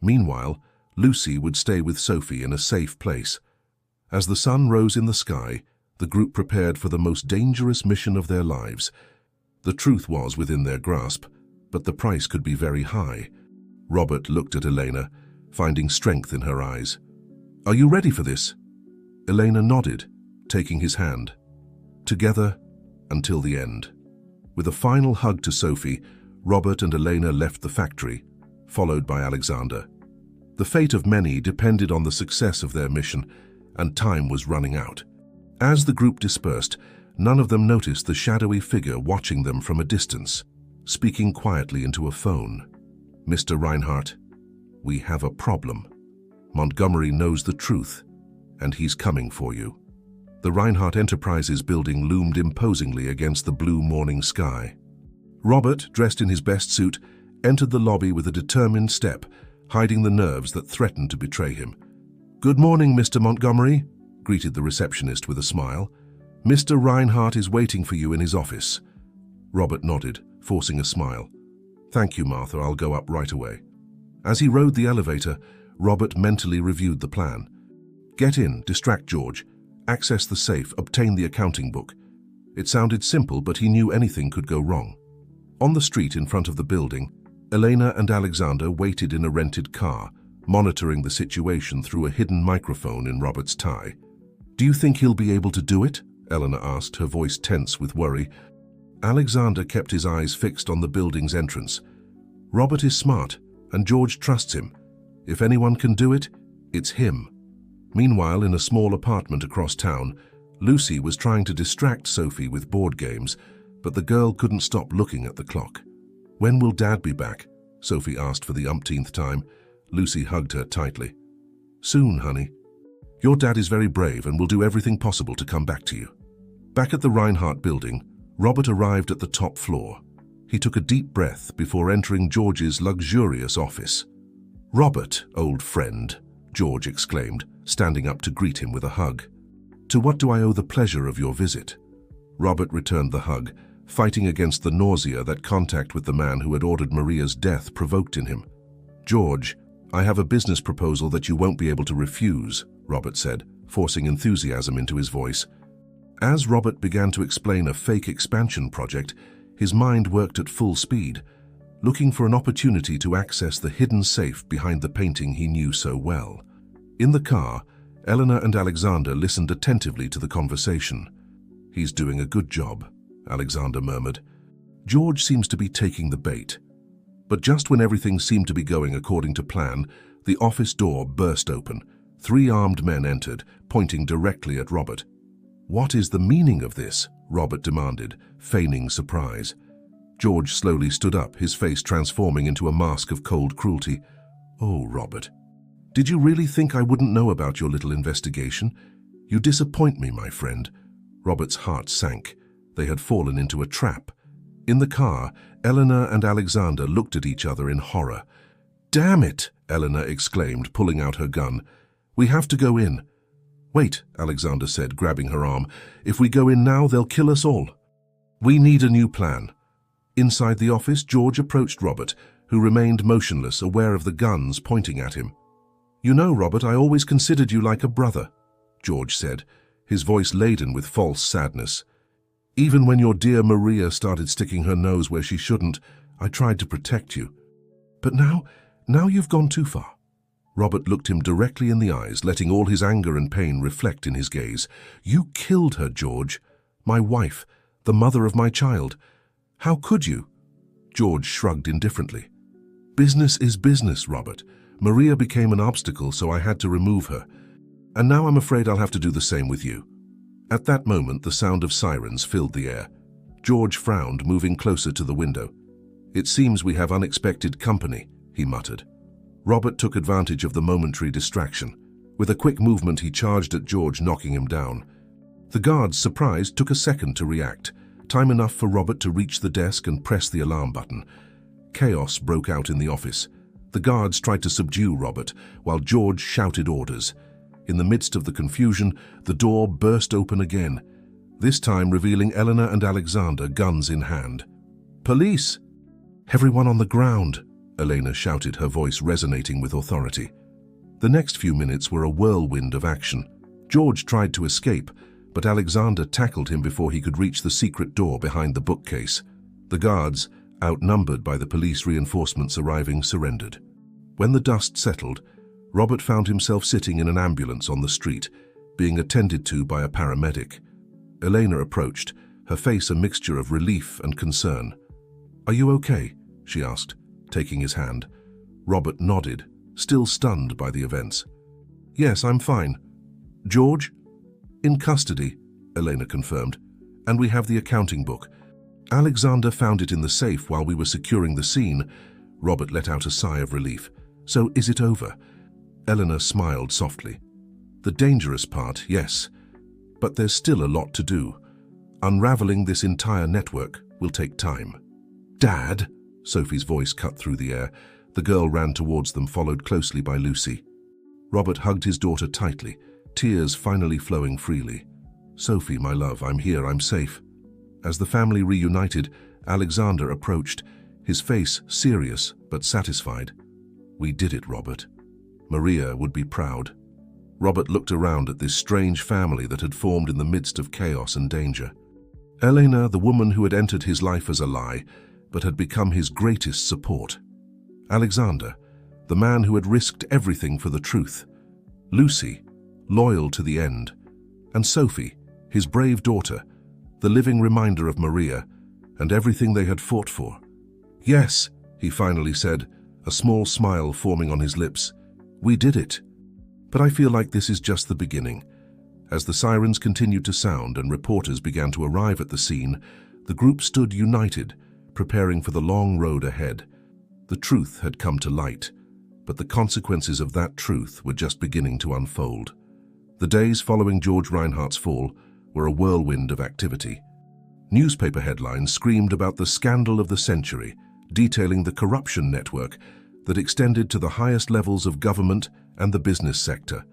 Meanwhile, Lucy would stay with Sophie in a safe place. As the sun rose in the sky, the group prepared for the most dangerous mission of their lives. The truth was within their grasp, but the price could be very high. Robert looked at Elena, finding strength in her eyes. "Are you ready for this?" Elena nodded, taking his hand. Together until the end. With a final hug to Sophie, Robert and Elena left the factory, followed by Alexander. The fate of many depended on the success of their mission, and time was running out. As the group dispersed, none of them noticed the shadowy figure watching them from a distance, speaking quietly into a phone. "Mr. Reinhardt, we have a problem. Montgomery knows the truth, and he's coming for you." The Reinhardt Enterprises building loomed imposingly against the blue morning sky. Robert, dressed in his best suit, entered the lobby with a determined step, hiding the nerves that threatened to betray him. "Good morning, Mr. Montgomery," greeted the receptionist with a smile. "Mr. Reinhardt is waiting for you in his office." Robert nodded, forcing a smile. "Thank you, Martha, I'll go up right away." As he rode the elevator, Robert mentally reviewed the plan. Get in, distract George, access the safe, obtain the accounting book. It sounded simple, but he knew anything could go wrong. On the street in front of the building, Elena and Alexander waited in a rented car, monitoring the situation through a hidden microphone in Robert's tie. "Do you think he'll be able to do it?" Elena asked, her voice tense with worry. Alexander kept his eyes fixed on the building's entrance. "Robert is smart, and George trusts him. If anyone can do it, it's him." Meanwhile, in a small apartment across town, Lucy was trying to distract Sophie with board games, but the girl couldn't stop looking at the clock. "When will Dad be back?" Sophie asked for the umpteenth time. Lucy hugged her tightly. "Soon, honey. Your dad is very brave and will do everything possible to come back to you." Back at the Reinhardt building, Robert arrived at the top floor. He took a deep breath before entering George's luxurious office. "Robert, old friend," George exclaimed, standing up to greet him with a hug. "To what do I owe the pleasure of your visit?" Robert returned the hug, fighting against the nausea that contact with the man who had ordered Maria's death provoked in him. "George, I have a business proposal that you won't be able to refuse," Robert said, forcing enthusiasm into his voice. As Robert began to explain a fake expansion project, his mind worked at full speed, looking for an opportunity to access the hidden safe behind the painting he knew so well. In the car, Eleanor and Alexander listened attentively to the conversation. "He's doing a good job," Alexander murmured. "George seems to be taking the bait." But just when everything seemed to be going according to plan, the office door burst open. 3 armed men entered, pointing directly at Robert. "What is the meaning of this?" Robert demanded, feigning surprise. George slowly stood up, his face transforming into a mask of cold cruelty. "Oh, Robert. Did you really think I wouldn't know about your little investigation? You disappoint me, my friend." Robert's heart sank. They had fallen into a trap. In the car, Eleanor and Alexander looked at each other in horror. "Damn it!" Eleanor exclaimed, pulling out her gun. "We have to go in." "Wait," Alexander said, grabbing her arm. "If we go in now, they'll kill us all. We need a new plan." Inside the office, George approached Robert, who remained motionless, aware of the guns pointing at him. "You know, Robert, I always considered you like a brother," George said, his voice laden with false sadness. "Even when your dear Maria started sticking her nose where she shouldn't, I tried to protect you. But now you've gone too far." Robert looked him directly in the eyes, letting all his anger and pain reflect in his gaze. "You killed her, George. My wife, the mother of my child. How could you?" George shrugged indifferently. "Business is business, Robert. Maria became an obstacle, so I had to remove her. And now I'm afraid I'll have to do the same with you." At that moment, the sound of sirens filled the air. George frowned, moving closer to the window. "It seems we have unexpected company," he muttered. Robert took advantage of the momentary distraction. With a quick movement, he charged at George, knocking him down. The guards, surprised, took a second to react, time enough for Robert to reach the desk and press the alarm button. Chaos broke out in the office. The guards tried to subdue Robert, while George shouted orders. In the midst of the confusion, the door burst open again, this time revealing Eleanor and Alexander, guns in hand. "Police! Everyone on the ground!" Elena shouted, her voice resonating with authority. The next few minutes were a whirlwind of action. George tried to escape, but Alexander tackled him before he could reach the secret door behind the bookcase. The guards, outnumbered by the police reinforcements arriving, surrendered. When the dust settled, Robert found himself sitting in an ambulance on the street, being attended to by a paramedic. Elena approached, her face a mixture of relief and concern. "Are you okay?" she asked, taking his hand. Robert nodded, still stunned by the events. "Yes, I'm fine." "George?" "In custody," Elena confirmed, "and we have the accounting book. Alexander found it in the safe while we were securing the scene." Robert let out a sigh of relief. "So is it over?" Elena smiled softly. "The dangerous part, yes. But there's still a lot to do. Unraveling this entire network will take time." "Dad?" Sophie's voice cut through the air. The girl ran towards them, followed closely by Lucy. Robert hugged his daughter tightly, tears finally flowing freely. "Sophie, my love, I'm here, I'm safe." As the family reunited, Alexander approached, his face serious but satisfied. "We did it, Robert. Maria would be proud." Robert looked around at this strange family that had formed in the midst of chaos and danger. Elena, the woman who had entered his life as a lie, but had become his greatest support. Alexander, the man who had risked everything for the truth. Lucy, loyal to the end. And Sophie, his brave daughter, the living reminder of Maria and everything they had fought for. "Yes," he finally said, a small smile forming on his lips. "We did it." But I feel like this is just the beginning. As the sirens continued to sound and reporters began to arrive at the scene, the group stood united, preparing for the long road ahead. The truth had come to light, but the consequences of that truth were just beginning to unfold. The days following George Reinhardt's fall were a whirlwind of activity. Newspaper headlines screamed about the scandal of the century, detailing the corruption network that extended to the highest levels of government and the business sector.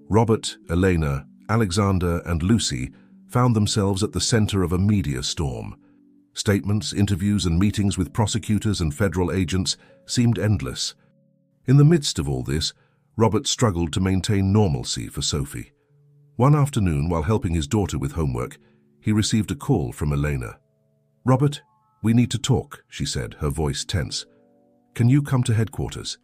Robert, Elena, Alexander, and Lucy found themselves at the center of a media storm. Statements, interviews, and meetings with prosecutors and federal agents seemed endless. In the midst of all this, Robert struggled to maintain normalcy for Sophie. One afternoon, while helping his daughter with homework, he received a call from Elena. "Robert, we need to talk," she said, her voice tense. "Can you come to headquarters?"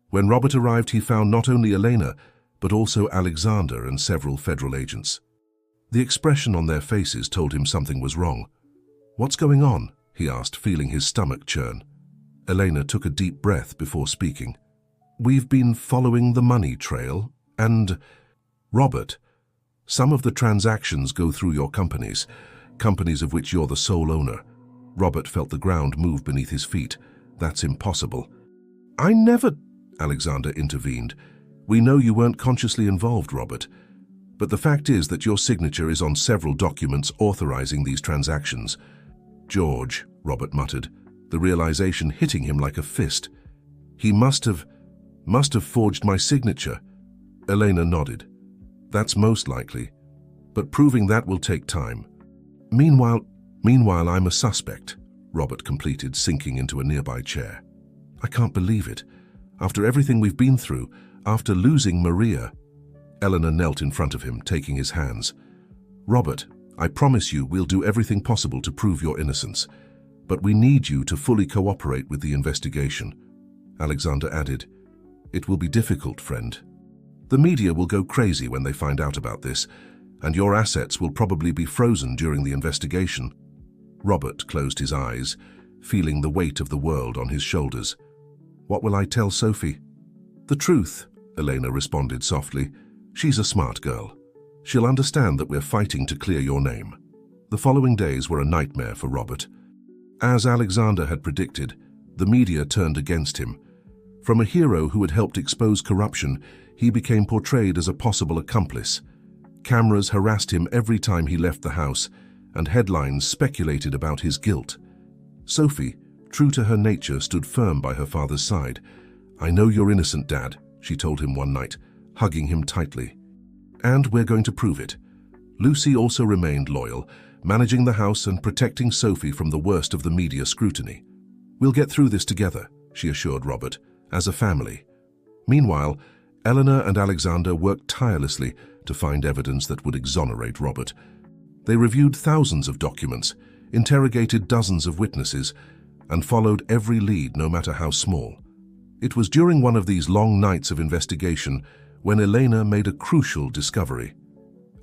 When Robert arrived, he found not only Elena, but also Alexander and several federal agents. The expression on their faces told him something was wrong. "What's going on?" he asked, feeling his stomach churn. Elena took a deep breath before speaking. "We've been following the money trail, and—" "Robert, some of the transactions go through your companies of which you're the sole owner." Robert felt the ground move beneath his feet. "That's impossible." "I never—" Alexander intervened. "We know you weren't consciously involved, Robert, but the fact is that your signature is on several documents authorizing these transactions." "George," Robert muttered, the realization hitting him like a fist. "He must have forged my signature." Elena nodded. "That's most likely, but proving that will take time. Meanwhile, I'm a suspect," Robert completed, sinking into a nearby chair. "I can't believe it. After everything we've been through, after losing Maria." Elena knelt in front of him, taking his hands. "Robert, I promise you we'll do everything possible to prove your innocence, but we need you to fully cooperate with the investigation." Alexander added, "It will be difficult, friend. The media will go crazy when they find out about this, and your assets will probably be frozen during the investigation." Robert closed his eyes, feeling the weight of the world on his shoulders. "What will I tell Sophie?" "The truth," Elena responded softly. "She's a smart girl. She'll understand that we're fighting to clear your name." The following days were a nightmare for Robert. As Alexander had predicted, the media turned against him. From a hero who had helped expose corruption, he became portrayed as a possible accomplice. Cameras harassed him every time he left the house, and headlines speculated about his guilt. Sophie, true to her nature, stood firm by her father's side. "I know you're innocent, Dad," she told him one night, hugging him tightly. "And we're going to prove it." Lucy also remained loyal, managing the house and protecting Sophie from the worst of the media scrutiny. "We'll get through this together," she assured Robert, "as a family." Meanwhile, Eleanor and Alexander worked tirelessly to find evidence that would exonerate Robert. They reviewed thousands of documents, interrogated dozens of witnesses, and followed every lead, no matter how small. It was during one of these long nights of investigation when Elena made a crucial discovery.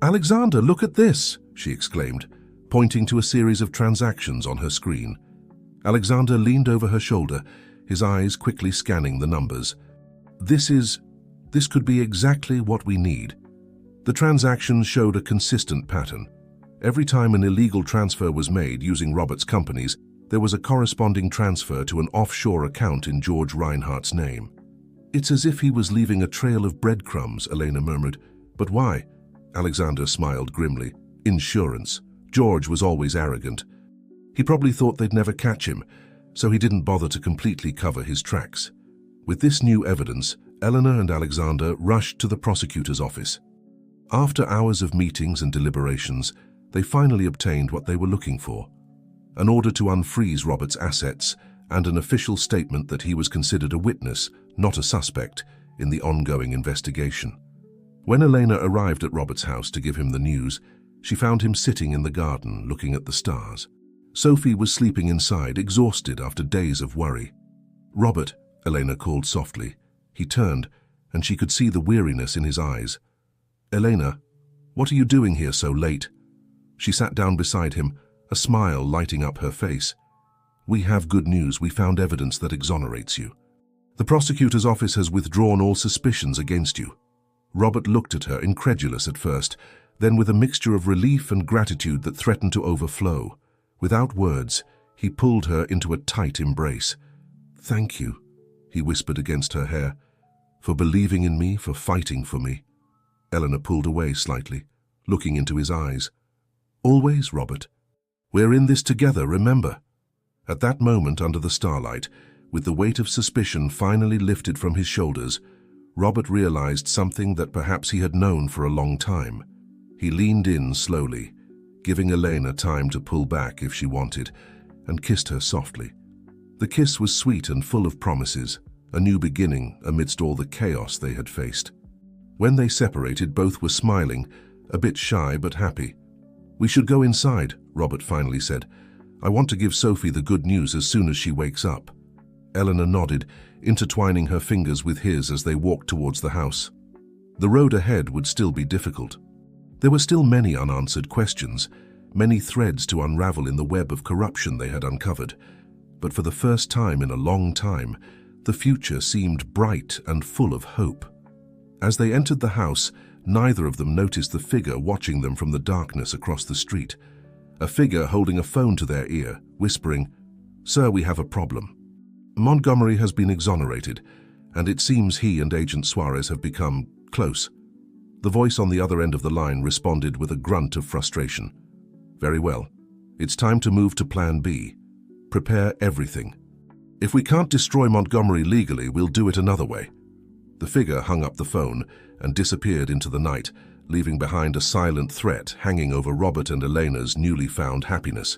"Alexander, look at this!" she exclaimed, pointing to a series of transactions on her screen. Alexander leaned over her shoulder, his eyes quickly scanning the numbers. This could be exactly what we need." The transactions showed a consistent pattern. Every time an illegal transfer was made using Robert's companies, there was a corresponding transfer to an offshore account in George Reinhardt's name. "It's as if he was leaving a trail of breadcrumbs," Elena murmured. "But why?" Alexander smiled grimly. "Insurance. George was always arrogant. He probably thought they'd never catch him, so he didn't bother to completely cover his tracks." With this new evidence, Eleanor and Alexander rushed to the prosecutor's office. After hours of meetings and deliberations, they finally obtained what they were looking for: an order to unfreeze Robert's assets and an official statement that he was considered a witness, not a suspect, in the ongoing investigation. When Elena arrived at Robert's house to give him the news, she found him sitting in the garden looking at the stars. Sophie was sleeping inside, exhausted after days of worry. "Robert," Elena called softly. He turned, and she could see the weariness in his eyes. "Elena, what are you doing here so late?" She sat down beside him, a smile lighting up her face. "We have good news. We found evidence that exonerates you. The prosecutor's office has withdrawn all suspicions against you." Robert looked at her, incredulous at first, then with a mixture of relief and gratitude that threatened to overflow. Without words, he pulled her into a tight embrace. "Thank you," he whispered against her hair, "for believing in me, for fighting for me." Eleanor pulled away slightly, looking into his eyes. "Always, Robert. We're in this together, remember?" At that moment, under the starlight, with the weight of suspicion finally lifted from his shoulders, Robert realized something that perhaps he had known for a long time. He leaned in slowly, giving Elena time to pull back if she wanted, and kissed her softly. The kiss was sweet and full of promises, a new beginning amidst all the chaos they had faced. When they separated, both were smiling, a bit shy but happy. "We should go inside," Robert finally said. "I want to give Sophie the good news as soon as she wakes up." Eleanor nodded, intertwining her fingers with his as they walked towards the house. The road ahead would still be difficult. There were still many unanswered questions, many threads to unravel in the web of corruption they had uncovered. But for the first time in a long time, the future seemed bright and full of hope. As they entered the house, neither of them noticed the figure watching them from the darkness across the street. A figure holding a phone to their ear, whispering, "Sir, we have a problem. Montgomery has been exonerated, and it seems he and Agent Suarez have become close." The voice on the other end of the line responded with a grunt of frustration. "Very well. It's time to move to Plan B. Prepare everything. If we can't destroy Montgomery legally, we'll do it another way." The figure hung up the phone and disappeared into the night, leaving behind a silent threat hanging over Robert and Elena's newly found happiness.